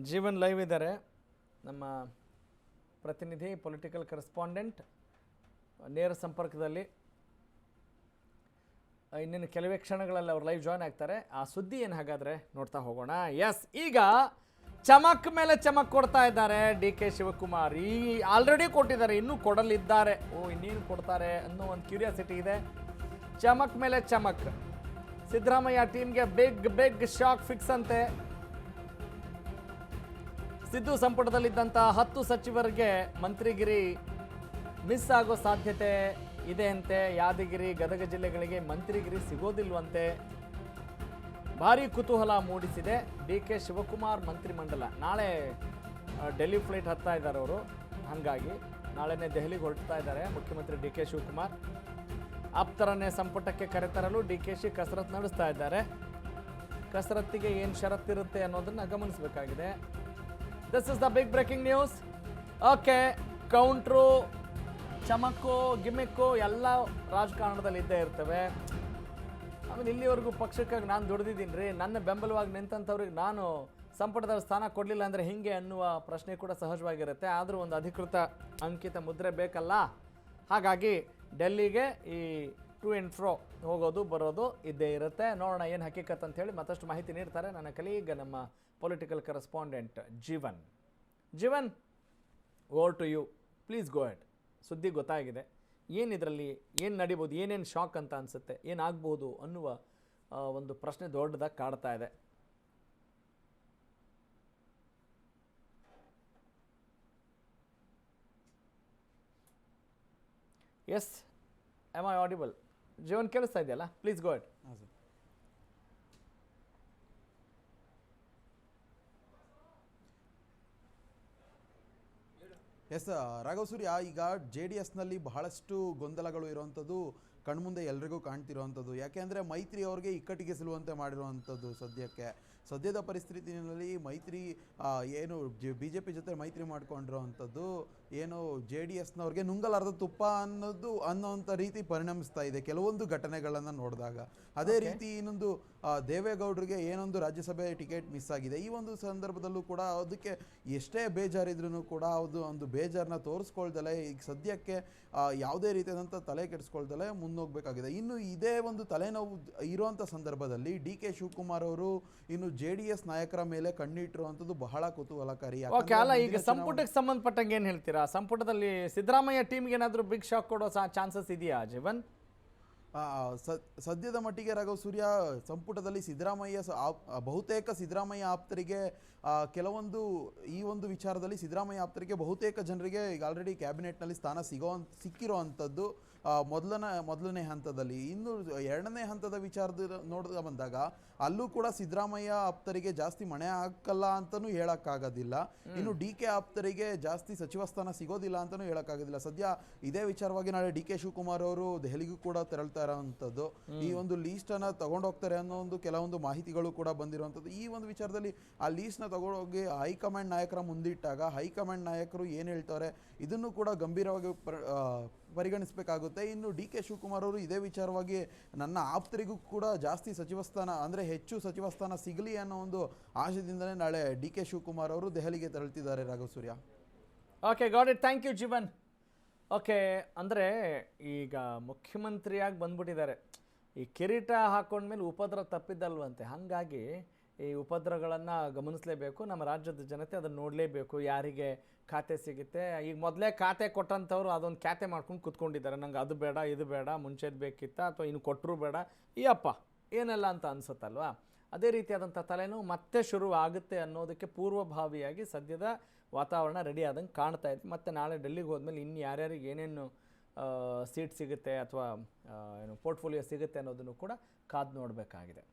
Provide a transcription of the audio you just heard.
Jeevan live ಇದ್ದಾರೆ ನಮ್ಮ ಪ್ರತಿನಿಧಿ ಪೊಲಿಟಿಕಲ್ ಕರೆಸ್ಪಾಂಡೆಂಟ್ ನೇರ ಸಂಪರ್ಕದಲ್ಲಿ ಇನ್ನೇನು ಕೆಲವೇ ಕ್ಷಣಗಳಲ್ಲಿ ಅವರು ಲೈವ್ ಜಾಯ್ನ್ ಆಗ್ತಾರೆ. ಆ ಸುದ್ದಿ ಏನು ಹಾಗಾದರೆ ನೋಡ್ತಾ ಹೋಗೋಣ. ಎಸ್, ಈಗ ಚಮಕ್ ಮೇಲೆ ಚಮಕ್ ಕೊಡ್ತಾ ಇದ್ದಾರೆ ಡಿ ಕೆ ಶಿವಕುಮಾರ್. ಆಲ್ರೆಡಿ ಕೊಟ್ಟಿದ್ದಾರೆ, ಇನ್ನೂ ಕೊಡಲಿದ್ದಾರೆ. ಇನ್ನೇನು ಕೊಡ್ತಾರೆ ಅನ್ನೋ ಒಂದು ಕ್ಯೂರಿಯಾಸಿಟಿ ಇದೆ. ಚಮಕ್ ಮೇಲೆ ಚಮಕ್. ಸಿದ್ದರಾಮಯ್ಯ ಟೀಮ್ಗೆ ಬಿಗ್ ಶಾಕ್ ಫಿಕ್ಸ್ ಅಂತೆ. ಸಿದ್ದು ಸಂಪುಟದಲ್ಲಿದ್ದಂಥ 10 ಸಚಿವರಿಗೆ ಮಂತ್ರಿಗಿರಿ ಮಿಸ್ ಆಗೋ ಸಾಧ್ಯತೆ ಇದೆ ಅಂತೆ. ಯಾದಗಿರಿ, ಗದಗ ಜಿಲ್ಲೆಗಳಿಗೆ ಮಂತ್ರಿಗಿರಿ ಸಿಗೋದಿಲ್ವಂತೆ. ಭಾರಿ ಕುತೂಹಲ ಮೂಡಿಸಿದೆ ಡಿ ಕೆ ಶಿವಕುಮಾರ್ ಮಂತ್ರಿಮಂಡಲ. ನಾಳೆ ಡೆಲ್ಲಿ ಫ್ಲೈಟ್ ಹತ್ತಾ ಇದ್ದಾರೆ ಅವರು, ಹಾಗಾಗಿ ನಾಳೆನೇ ದೆಹಲಿಗೆ ಹೊರಡ್ತಾ ಇದ್ದಾರೆ ಮುಖ್ಯಮಂತ್ರಿ ಡಿ ಕೆ ಶಿವಕುಮಾರ್. ಆಪ್ತರನ್ನೇ ಸಂಪುಟಕ್ಕೆ ಕರೆತರಲು ಡಿ ಕೆ ಶಿ ಕಸರತ್ತು ನಡೆಸ್ತಾ ಇದ್ದಾರೆ. ಕಸರತ್ತಿಗೆ ಏನು ಷರತ್ತಿರುತ್ತೆ ಅನ್ನೋದನ್ನು ಗಮನಿಸಬೇಕಾಗಿದೆ. This is the big breaking news. Okay, counter, ಚಮಕ್ಕು, ಗಿಮ್ಮಿಕ್ಕು ಎಲ್ಲ ರಾಜಕಾರಣದಲ್ಲಿ ಇದ್ದೇ ಇರ್ತವೆ. ಆಮೇಲೆ ಇಲ್ಲಿವರೆಗೂ ಪಕ್ಷಕ್ಕಾಗಿ ನಾನು ದುಡಿದಿದ್ದೀನಿ ರೀ, ನನ್ನ ಬೆಂಬಲವಾಗಿ ನಿಂತಂಥವ್ರಿಗೆ ನಾನು ಸಂಪುಟದಲ್ಲಿ ಸ್ಥಾನ ಕೊಡಲಿಲ್ಲ ಅಂದರೆ ಹಿಂಗೆ ಅನ್ನುವ ಪ್ರಶ್ನೆ ಕೂಡ ಸಹಜವಾಗಿರುತ್ತೆ. ಆದರೂ ಒಂದು ಅಧಿಕೃತ ಅಂಕಿತ ಮುದ್ರೆ ಬೇಕಲ್ಲ. ಹಾಗಾಗಿ ಡೆಲ್ಲಿಗೆ ಈ ಟು ಆ್ಯಂಡ್ ಫ್ರೋ ಹೋಗೋದು ಬರೋದು ಇದ್ದೇ ಇರುತ್ತೆ. ನೋಡೋಣ ಏನು ಹಕೀಕತ್ ಅಂತ ಹೇಳಿ ಮತ್ತಷ್ಟು ಮಾಹಿತಿ ನೀಡ್ತಾರೆ ನನ್ನ ಕಲೀಗ ನಮ್ಮ political correspondent Jeevan, over to you, please go ahead. ಸುದ್ದಿ ಗೊತ್ತಾಗಿದೆ, ಏನಿದರಲ್ಲಿ ಏನು ನಡಿಬೋದು, ಏನೇನು ಶಾಕ್ ಅಂತ ಅನಿಸುತ್ತೆ, ಏನಾಗ್ಬೋದು ಅನ್ನುವ ಒಂದು ಪ್ರಶ್ನೆ ದೊಡ್ಡದಾಗಿ ಕಾಡ್ತಾ ಇದೆ. Yes, am I audible? Jeevan ಕೇಳಿಸ್ತಾ ಇದೆಯಲ್ಲ? Please go ahead. ಹಾಂ ಸರ್. ಎಸ್ ರಾಘವ್ ಸೂರ್ಯ, ಈಗ JDSನಲ್ಲಿ ಬಹಳಷ್ಟು ಗೊಂದಲಗಳು ಇರುವಂಥದ್ದು ಕಣ್ಮುಂದೆ ಎಲ್ರಿಗೂ ಕಾಣ್ತಿರುವಂಥದ್ದು. ಯಾಕೆ ಅಂದರೆ ಮೈತ್ರಿ ಅವ್ರಿಗೆ ಇಕ್ಕಟ್ಟಿಗೆ ಸಿಲುವಂತೆ ಮಾಡಿರುವಂಥದ್ದು. ಸದ್ಯದ ಪರಿಸ್ಥಿತಿಯಲ್ಲಿ ಮೈತ್ರಿ ಏನು BJP ಜೊತೆ ಮೈತ್ರಿ ಮಾಡ್ಕೊಂಡಿರೋವಂಥದ್ದು ಏನು JDSನವ್ರಿಗೆ ನುಂಗಲಾರದ ತುಪ್ಪ ಅನ್ನೋಂಥ ರೀತಿ ಪರಿಣಮಿಸ್ತಾ ಇದೆ ಕೆಲವೊಂದು ಘಟನೆಗಳನ್ನು ನೋಡಿದಾಗ. ಅದೇ ರೀತಿ ಇನ್ನೊಂದು ದೇವೇಗೌಡರಿಗೆ ಏನೊಂದು ರಾಜ್ಯಸಭೆ ಟಿಕೆಟ್ ಮಿಸ್ ಆಗಿದೆ. ಈ ಒಂದು ಸಂದರ್ಭದಲ್ಲೂ ಕೂಡ ಅದಕ್ಕೆ ಎಷ್ಟೇ ಬೇಜಾರಿದ್ರೂ ಕೂಡ ಅದು ಒಂದು ಬೇಜಾರನ್ನ ತೋರಿಸ್ಕೊಳ್ದಲೇ ಈಗ ಸದ್ಯಕ್ಕೆ ಯಾವುದೇ ರೀತಿಯಾದಂಥ ತಲೆ ಕೆಡಿಸ್ಕೊಳ್ದಲೇ ಮುನ್ನೋಗ್ಬೇಕಾಗಿದೆ. ಇನ್ನು ಇದೇ ಒಂದು ತಲೆನೋವು ಇರುವಂಥ ಸಂದರ್ಭದಲ್ಲಿ ಡಿ ಕೆ ಶಿವಕುಮಾರ್ ಅವರು ಇನ್ನು JDS ನಾಯಕರ ಮೇಲೆ ಕಣ್ಣಿಟ್ಟಿರುವಂಥದ್ದು ಬಹಳ ಕುತೂಹಲಕಾರಿ. ಅಲ್ಲ, ಈಗ ಸಂಪುಟಕ್ಕೆ ಸಂಬಂಧಪಟ್ಟಂಗೆ ಏನು ಹೇಳ್ತೀರಾ? ಸಂಪುಟದಲ್ಲಿ ಸಿದ್ದರಾಮಯ್ಯ ಟೀಮ್ಗೆ ಏನಾದರೂ ಬಿಗ್ ಶಾಕ್ ಕೊಡೋ ಚಾನ್ಸಸ್ ಇದೆಯಾ ಜೀವನ್? ಸದ್ಯದ ಮಟ್ಟಿಗೆ ರಾಘವ್ ಸೂರ್ಯ, ಸಂಪುಟದಲ್ಲಿ ಬಹುತೇಕ ಸಿದ್ದರಾಮಯ್ಯ ಆಪ್ತರಿಗೆ ಕೆಲವೊಂದು ಈ ಒಂದು ವಿಚಾರದಲ್ಲಿ ಸಿದ್ದರಾಮಯ್ಯ ಆಪ್ತರಿಗೆ ಬಹುತೇಕ ಜನರಿಗೆ ಈಗ ಆಲ್ರೆಡಿ ಕ್ಯಾಬಿನೆಟ್ನಲ್ಲಿ ಸ್ಥಾನ ಸಿಕ್ಕಿರೋ ಅಂಥದ್ದು ಮೊದಲನೇ ಹಂತದಲ್ಲಿ. ಇನ್ನು ಎರಡನೇ ಹಂತದ ವಿಚಾರದ ನೋಡ್ತಾ ಬಂದಾಗ ಅಲ್ಲೂ ಕೂಡ ಸಿದ್ದರಾಮಯ್ಯ ಆಪ್ತರಿಗೆ ಜಾಸ್ತಿ ಮಣೆ ಹಾಕಲ್ಲ ಅಂತಲೂ ಹೇಳೋಕ್ಕಾಗೋದಿಲ್ಲ. ಇನ್ನು DK ಆಪ್ತರಿಗೆ ಜಾಸ್ತಿ ಸಚಿವ ಸ್ಥಾನ ಸಿಗೋದಿಲ್ಲ ಅಂತಲೂ ಹೇಳೋಕ್ಕಾಗೋದಿಲ್ಲ. ಸದ್ಯ ಇದೇ ವಿಚಾರವಾಗಿ ನಾಳೆ DK ಶಿವಕುಮಾರ್ ಅವರು ದೆಹಲಿಗೂ ಕೂಡ ತೆರಳ್ತಾ ಇರೋವಂಥದ್ದು. ಈ ಒಂದು ಲೀಸ್ಟನ್ನು ತಗೊಂಡೋಗ್ತಾರೆ ಅನ್ನೋ ಒಂದು ಕೆಲವೊಂದು ಮಾಹಿತಿಗಳು ಕೂಡ ಬಂದಿರುವಂಥದ್ದು. ಈ ಒಂದು ವಿಚಾರದಲ್ಲಿ ಆ ಲೀಸ್ಟ್ನ ತಗೊಂಡೋಗಿ ಹೈಕಮಾಂಡ್ ನಾಯಕರ ಮುಂದಿಟ್ಟಾಗ ಹೈಕಮಾಂಡ್ ನಾಯಕರು ಏನು ಹೇಳ್ತಾರೆ ಇದನ್ನು ಕೂಡ ಗಂಭೀರವಾಗಿ ಪರಿಗಣಿಸಬೇಕಾಗುತ್ತೆ. ಇನ್ನು DK ಶಿವಕುಮಾರ್ ಅವರು ಇದೇ ವಿಚಾರವಾಗಿ ನನ್ನ ಆಪ್ತರಿಗೂ ಕೂಡ ಜಾಸ್ತಿ ಸಚಿವ ಸ್ಥಾನ ಅಂದರೆ ಹೆಚ್ಚು ಸಚಿವ ಸ್ಥಾನ ಸಿಗಲಿ ಅನ್ನೋ ಒಂದು ಆಶಯದಿಂದಲೇ ನಾಳೆ DK ಶಿವಕುಮಾರ್ ಅವರು ದೆಹಲಿಗೆ ತೆರಳುತ್ತಿದ್ದಾರೆ Raghav Surya. Okay, got it, thank you Jeevan. Okay, ಅಂದರೆ ಈಗ ಮುಖ್ಯಮಂತ್ರಿಯಾಗಿ ಬಂದ್ಬಿಟ್ಟಿದ್ದಾರೆ. ಈ ಕಿರೀಟ ಹಾಕೊಂಡ್ಮೇಲೆ ಉಪದ್ರ ತಪ್ಪಿದ್ದಲ್ವಂತೆ. ಹಾಗಾಗಿ ಈ ಉಪದ್ರಗಳನ್ನು ಗಮನಿಸಲೇಬೇಕು. ನಮ್ಮ ರಾಜ್ಯದ ಜನತೆ ಅದನ್ನು ನೋಡಲೇಬೇಕು. ಯಾರಿಗೆ ಖಾತೆ ಸಿಗುತ್ತೆ, ಈಗ ಮೊದಲೇ ಖಾತೆ ಕೊಟ್ಟಂಥವ್ರು ಅದೊಂದು ಖಾತೆ ಮಾಡ್ಕೊಂಡು ಕೂತ್ಕೊಂಡಿದ್ದಾರೆ. ನಂಗೆ ಅದು ಬೇಡ, ಇದು ಬೇಡ, ಮುಂಚೆದು ಬೇಕಿತ್ತ, ಅಥವಾ ಇನ್ನು ಕೊಟ್ಟರು ಬೇಡ, ಈ ಅಪ್ಪ ಏನೆಲ್ಲ ಅಂತ ಅನಿಸುತ್ತಲ್ವ. ಅದೇ ರೀತಿಯಾದಂಥ ತಲೆನೋವು ಮತ್ತೆ ಶುರು ಆಗುತ್ತೆ ಅನ್ನೋದಕ್ಕೆ ಪೂರ್ವಭಾವಿಯಾಗಿ ಸದ್ಯದ ವಾತಾವರಣ ರೆಡಿ ಆದಂಗೆ ಕಾಣ್ತಾ ಇತ್ತು. ಮತ್ತು ನಾಳೆ ಡೆಲ್ಲಿಗೆ ಹೋದ್ಮೇಲೆ ಇನ್ನು ಯಾರ್ಯಾರಿಗೆ ಏನೇನು ಸೀಟ್ ಸಿಗುತ್ತೆ ಅಥವಾ ಏನು ಪೋರ್ಟ್ಫೋಲಿಯೋ ಸಿಗುತ್ತೆ ಅನ್ನೋದನ್ನು ಕೂಡ ಕಾದು ನೋಡಬೇಕಾಗಿದೆ.